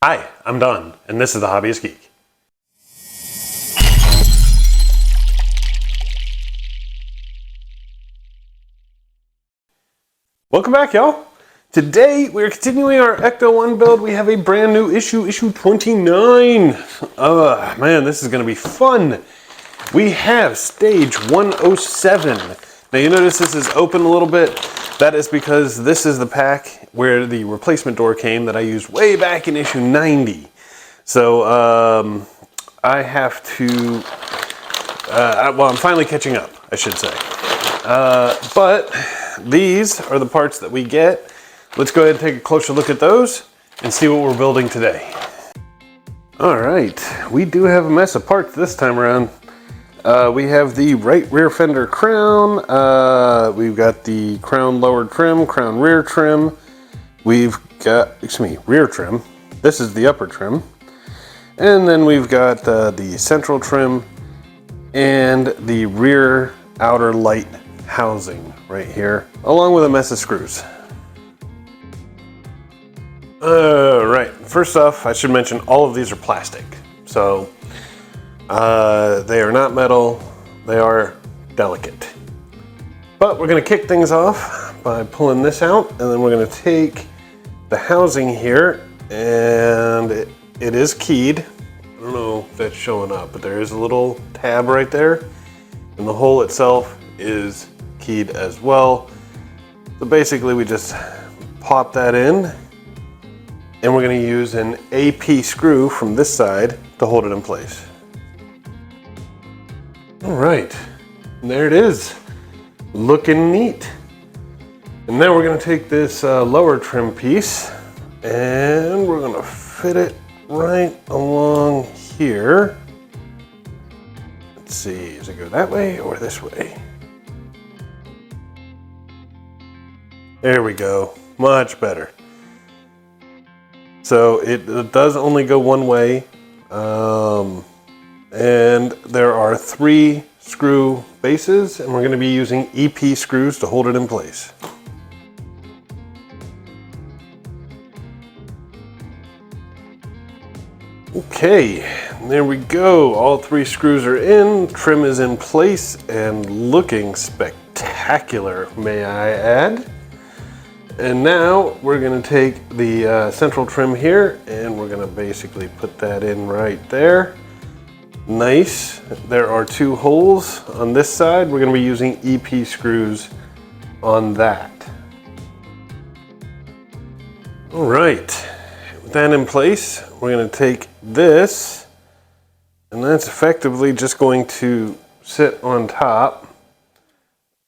Hi, I'm Don, and this is The Hobbyist Geek. Welcome back, y'all. Today, we're continuing our Ecto-1 build. We have a brand new issue 29. Man, this is going to be fun. We have stage 107. Now, you notice this is open a little bit. That is because this is the pack where the replacement door came that I used way back in issue 90. So, I have to, well, I'm finally catching up, I should say. But these are the parts that we get. Let's go ahead and take a closer look at those and see what we're building today. All right, we do have a mess of parts this time around. We have the right rear fender crown. We've got the crown lower trim, crown rear trim. We've got, rear trim. This is the upper trim. And then we've got the central trim and the rear outer light housing right here, along with a mess of screws. Right, first off, I should mention all of these are plastic. So they are not metal, they are delicate. But we're gonna kick things off by pulling this out, and then we're gonna take the housing here, and it is keyed. I don't know if that's showing up, but there is a little tab right there, and the hole itself is keyed as well. So basically we just pop that in, and we're gonna use an AP screw from this side to hold it in place. All right, and there it is, looking neat. And now we're gonna take this lower trim piece and we're gonna fit it right along here. Let's see, does it go that way or this way? There we go, much better. So it does only go one way, and there are 3 screw bases, and we're going to be using EP screws to hold it in place. Okay, there we go. All 3 screws are in, trim is in place, and looking spectacular, may I add. And now we're going to take the central trim here, and we're going to basically put that in right there. Nice. There are 2 holes on this side. We're going to be using EP screws on that. All right, with that in place, we're going to take this, and that's effectively just going to sit on top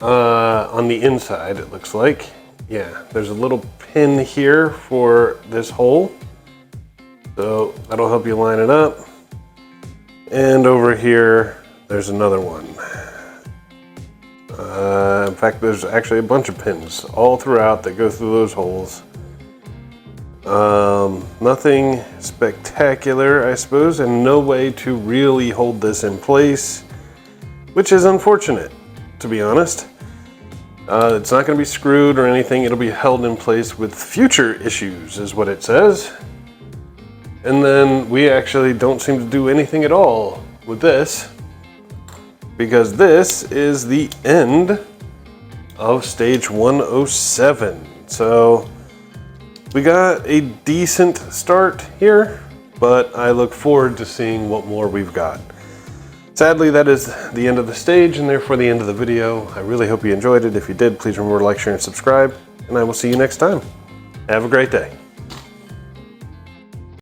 on the inside, it looks like. Yeah, there's a little pin here for this hole, so that'll help you line it up. And over here, there's another one. In fact, there's actually a bunch of pins all throughout that go through those holes. Nothing spectacular, I suppose, and no way to really hold this in place, which is unfortunate, to be honest. It's not going to be screwed or anything. It'll be held in place with future issues, is what it says. And then we actually don't seem to do anything at all with this, because this is the end of stage 107. So we got a decent start here, but I look forward to seeing what more we've got. Sadly, that is the end of the stage and therefore the end of the video. I really hope you enjoyed it. If you did, please remember to like, share, and subscribe, and I will see you next time. Have a great day.